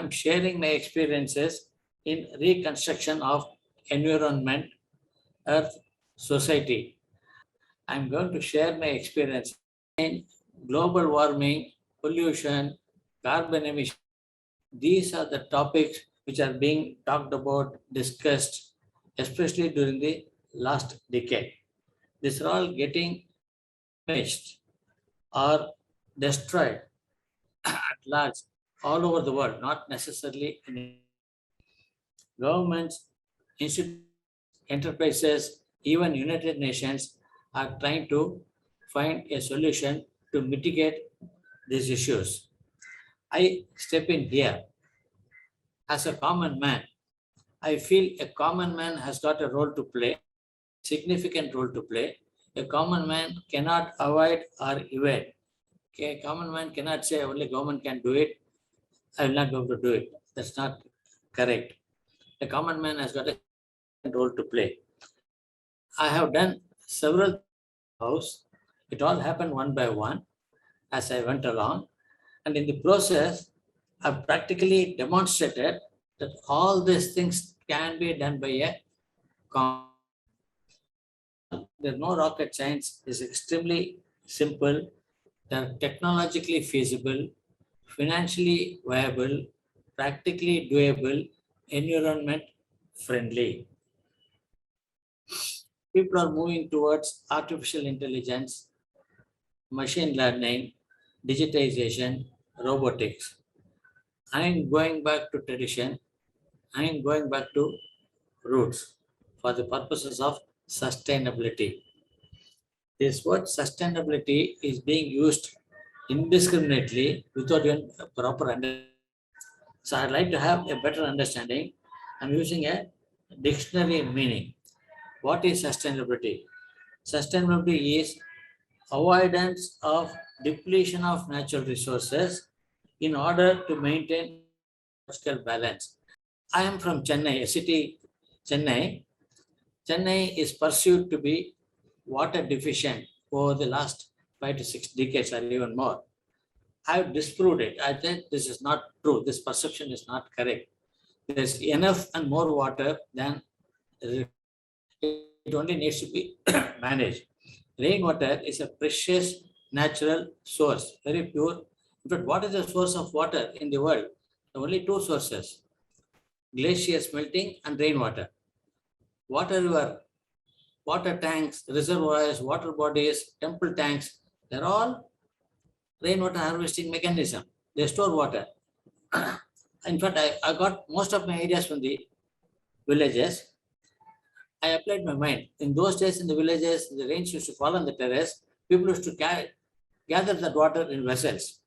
I'm sharing my experiences in reconstruction of environment, earth, society. I'm going to share my experience in global warming, pollution, carbon emission. These are the topics which are being talked about, discussed, especially during the last decade. These are all getting damaged or destroyed at large all over the world, not necessarily in governments, institutions, enterprises, even United Nations are trying to find a solution to mitigate these issues. I step in here as a common man. I feel a common man has got a role to play, significant role to play. A common man cannot avoid or evade. Okay, a common man cannot say only government can do it, I will not be able to do it. That's not correct. A common man has got a role to play. I have done several house. It all happened one by one as I went along. And in the process, I've practically demonstrated that all these things can be done by a common. There's no rocket science. It's extremely simple. They're technologically feasible, financially viable, practically doable, environment friendly. People are moving towards artificial intelligence, machine learning, digitization, robotics. I am going back to tradition. I am going back to roots for the purposes of sustainability. This word sustainability is being used indiscriminately without even a proper understanding. So I'd like to have a better understanding. I'm using a dictionary meaning. What is sustainability? Sustainability is avoidance of depletion of natural resources in order to maintain ecological balance. I am from Chennai, a city, Chennai. Chennai is perceived to be water deficient over the last 5 to 6 decades or even more. I have disproved it. I think this is not true. This perception is not correct. There's enough and more water than it only needs to be managed. Rainwater is a precious natural source, very pure. In fact, what is the source of water in the world? There are only two sources: glaciers melting and rainwater. What are your water tanks, reservoirs, water bodies, temple tanks? They're all rainwater harvesting mechanism. They store water. In fact, I got most of my ideas from the villages. I applied my mind. In those days in the villages, the rains used to fall on the terrace. People used to gather that water in vessels.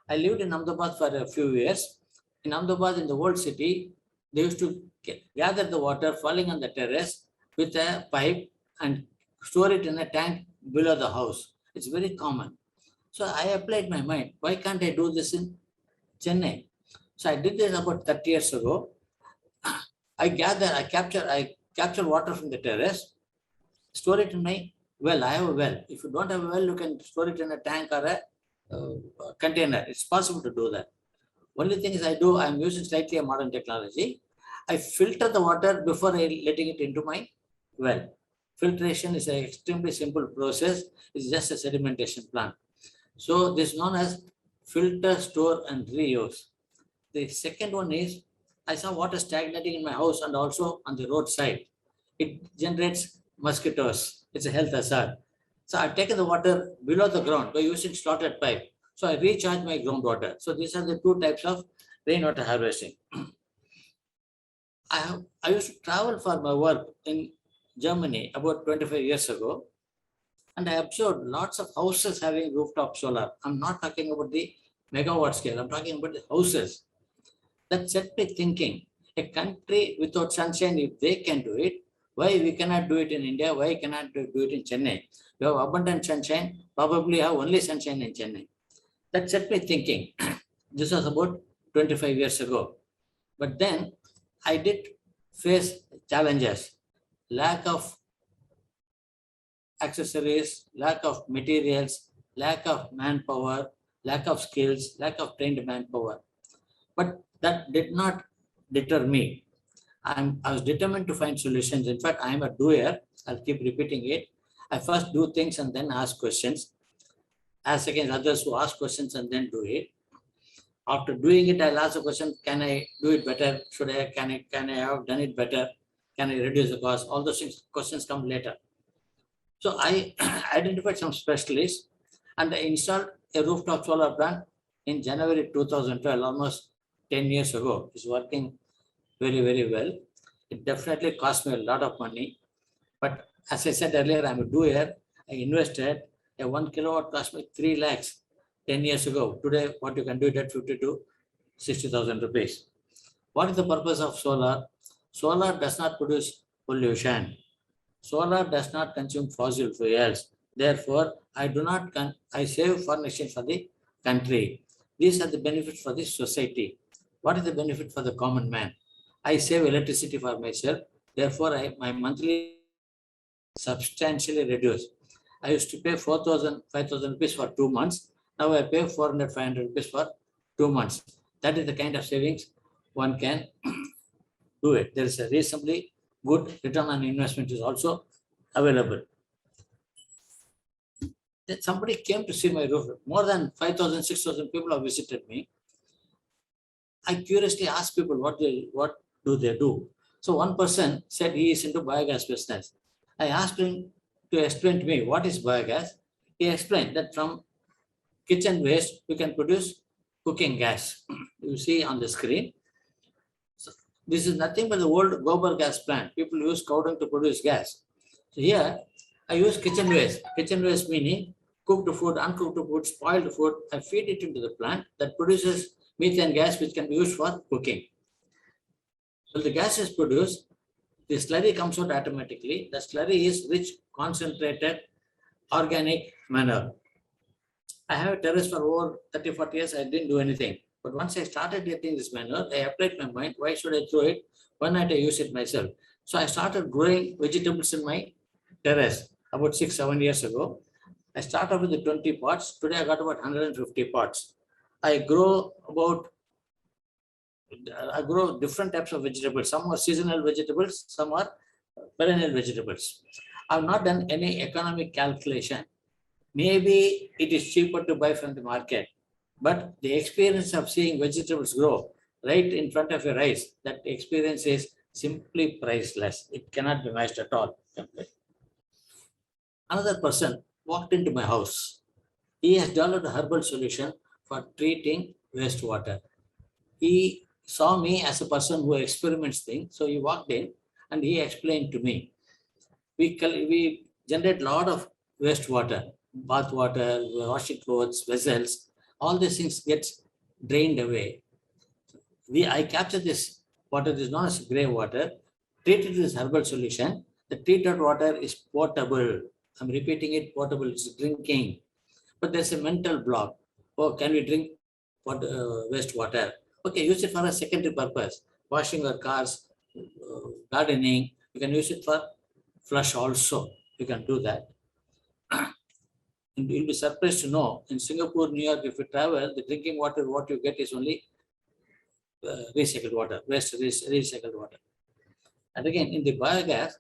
I lived in Ahmedabad for a few years. In Ahmedabad, in the old city, they used to gather the water falling on the terrace with a pipe and store it in a tank below the house. It's very common. So I applied my mind. Why can't I do this in Chennai? So I did this about 30 years ago. I capture water from the terrace, store it in my well. I have a well. If you don't have a well, you can store it in a tank or a container. It's possible to do that. Only thing is I'm using slightly a modern technology. I filter the water before letting it into my well. Filtration is an extremely simple process. It's just a sedimentation plant. So this is known as filter, store, and reuse. The second one is I saw water stagnating in my house and also on the roadside. It generates mosquitoes. It's a health hazard. So I've taken the water below the ground by using slotted pipe. So I recharge my groundwater. So these are the two types of rainwater harvesting. I used to travel for my work in Germany about 25 years ago, and I observed lots of houses having rooftop solar. I'm not talking about the megawatt scale. I'm talking about the houses. That set me thinking. A country without sunshine, if they can do it, why we cannot do it in India? Why cannot do it in Chennai? We have abundant sunshine. Probably have only sunshine in Chennai. That set me thinking. This was about 25 years ago. But then I did face challenges. Lack of accessories, lack of materials, lack of manpower, lack of skills, lack of trained manpower. But that did not deter me. I was determined to find solutions. In fact, I am a doer. I'll keep repeating it. I first do things and then ask questions, as against others who ask questions and then do it. After doing it, I'll ask a question, can I do it better? Can I have done it better? Can I reduce the cost? All those things, questions come later. So I identified some specialists and I installed a rooftop solar plant in January 2012, almost 10 years ago. It's working very, very well. It definitely cost me a lot of money. But as I said earlier, I'm a doer. I invested. A 1 kilowatt cost me 3 lakhs 10 years ago. Today, what you can do it at 50 to 60,000 rupees. What is the purpose of solar? Solar does not produce pollution. Solar does not consume fossil fuels. Therefore, I save foreign exchange for the country. These are the benefits for the society. What is the benefit for the common man? I save electricity for myself. Therefore, my monthly substantially reduced. I used to pay 4,000, 5,000 rupees for 2 months. Now I pay 400, 500 rupees for 2 months. That is the kind of savings one can do it. There is a reasonably good return on investment is also available. Then somebody came to see my roof. More than 5,000, 6,000 people have visited me. I curiously asked people what do they do. So one person said he is into biogas business. I asked him to explain to me what is biogas. He explained that from kitchen waste we can produce cooking gas. You see on the screen. So this is nothing but the old gobar gas plant. People use cow dung to produce gas. So here I use kitchen waste. Kitchen waste meaning cooked food, uncooked food, spoiled food. I feed it into the plant that produces methane gas which can be used for cooking. So the gas is produced, the slurry comes out automatically. The slurry is rich, concentrated, organic manure. I have a terrace for over 30, 40 years. I didn't do anything. But once I started getting this manure, I applied my mind, why should I throw it? Why not I use it myself? So I started growing vegetables in my terrace about 6, 7 years ago. I started with the 20 pots. Today I got about 150 pots. I grow different types of vegetables. Some are seasonal vegetables, some are perennial vegetables. I've not done any economic calculation. Maybe it is cheaper to buy from the market, but the experience of seeing vegetables grow right in front of your eyes, that experience is simply priceless. It cannot be matched at all. Another person walked into my house. He has developed a herbal solution for treating wastewater. He saw me as a person who experiments things. So he walked in and he explained to me. We generate a lot of wastewater, bath water, washing clothes, vessels, all these things gets drained away. I capture this water, this is known as grey water, treated with this herbal solution. The treated water is potable. I'm repeating it, potable, it's drinking. But there's a mental block. Oh, can we drink wastewater? Okay, use it for a secondary purpose. Washing your cars, gardening. You can use it for flush also. You can do that. And you'll be surprised to know in Singapore, New York, if you travel, the drinking water, what you get is only recycled water, recycled water. And again, in the biogas,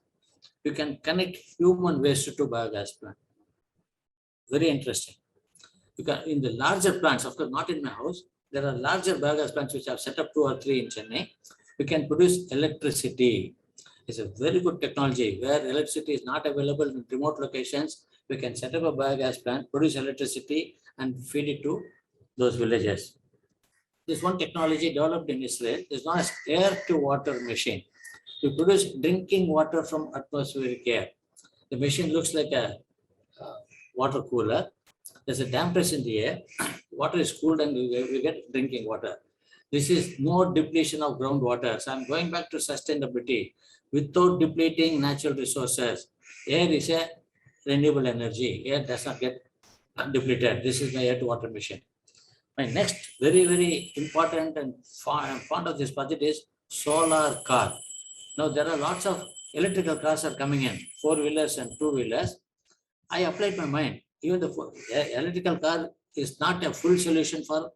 you can connect human waste to biogas plant. Very interesting. You can, in the larger plants, of course, not in my house, there are larger biogas plants which have set up 2 or 3 in Chennai. We can produce electricity. It's a very good technology where electricity is not available in remote locations. We can set up a biogas plant, produce electricity, and feed it to those villages. This one technology developed in Israel is known as air-to-water machine. We produce drinking water from atmospheric air. The machine looks like a water cooler. There's a dampness in the air. Water is cooled and we get drinking water. This is no depletion of groundwater. So I'm going back to sustainability. Without depleting natural resources, air is a renewable energy. Air does not get depleted. This is my air-to-water machine. My next very, very important and fond of this project is solar car. Now there are lots of electrical cars are coming in, 4-wheelers and 2-wheelers. I applied my mind. Even the electrical car is not a full solution for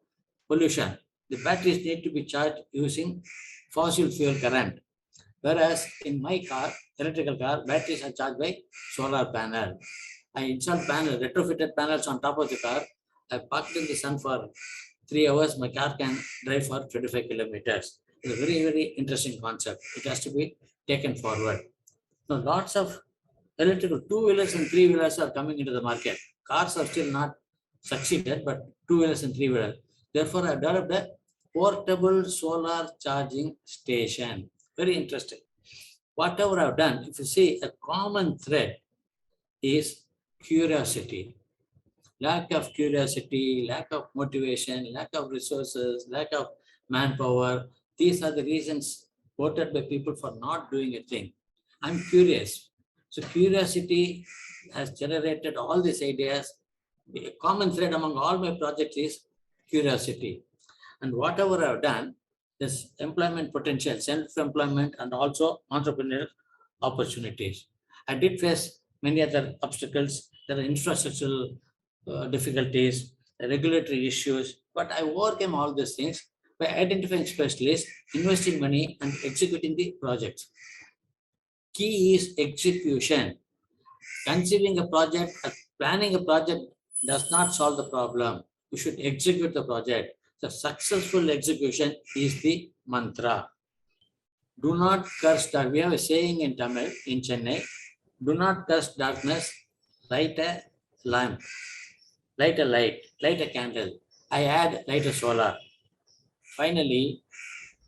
pollution. the batteries need to be charged using fossil fuel current. Whereas in my car, electrical car, batteries are charged by solar panel. I installed retrofitted panels on top of the car. I parked in the sun for 3 hours. My car can drive for 25 kilometers. It's a very, very interesting concept. It has to be taken forward. Now, lots of electrical two-wheelers and three-wheelers are coming into the market. Cars are still not succeeded, but two-wheelers and three-wheelers. Therefore, I developed a portable solar charging station. Very interesting. Whatever I've done, if you see, a common thread is curiosity. Lack of curiosity, lack of motivation, lack of resources, lack of manpower. These are the reasons quoted by people for not doing a thing. I'm curious. So curiosity has generated all these ideas. A common thread among all my projects is curiosity. And whatever I've done, this employment potential, self-employment, and also entrepreneurial opportunities. I did face many other obstacles. There are infrastructural difficulties, regulatory issues, but I overcame all these things by identifying specialists, investing money, and executing the projects. Key is execution. Conceiving a project, planning a project does not solve the problem. You should execute the project. The successful execution is the mantra. Do not curse dark. We have a saying in Tamil, in Chennai, do not curse darkness, light a lamp, light a light, light a candle. I add light a solar. Finally,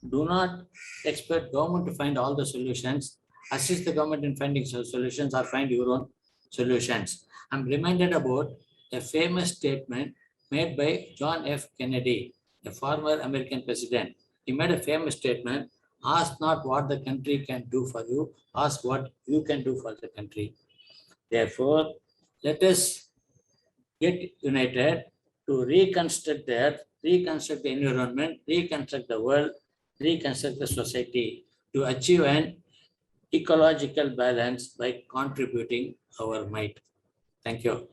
do not expect government to find all the solutions. Assist the government in finding solutions or find your own solutions. I'm reminded about a famous statement made by John F. Kennedy, a former American president. He made a famous statement, ask not what the country can do for you, ask what you can do for the country. Therefore, let us get united to reconstruct the earth, reconstruct the environment, reconstruct the world, reconstruct the society to achieve an ecological balance by contributing our might. Thank you.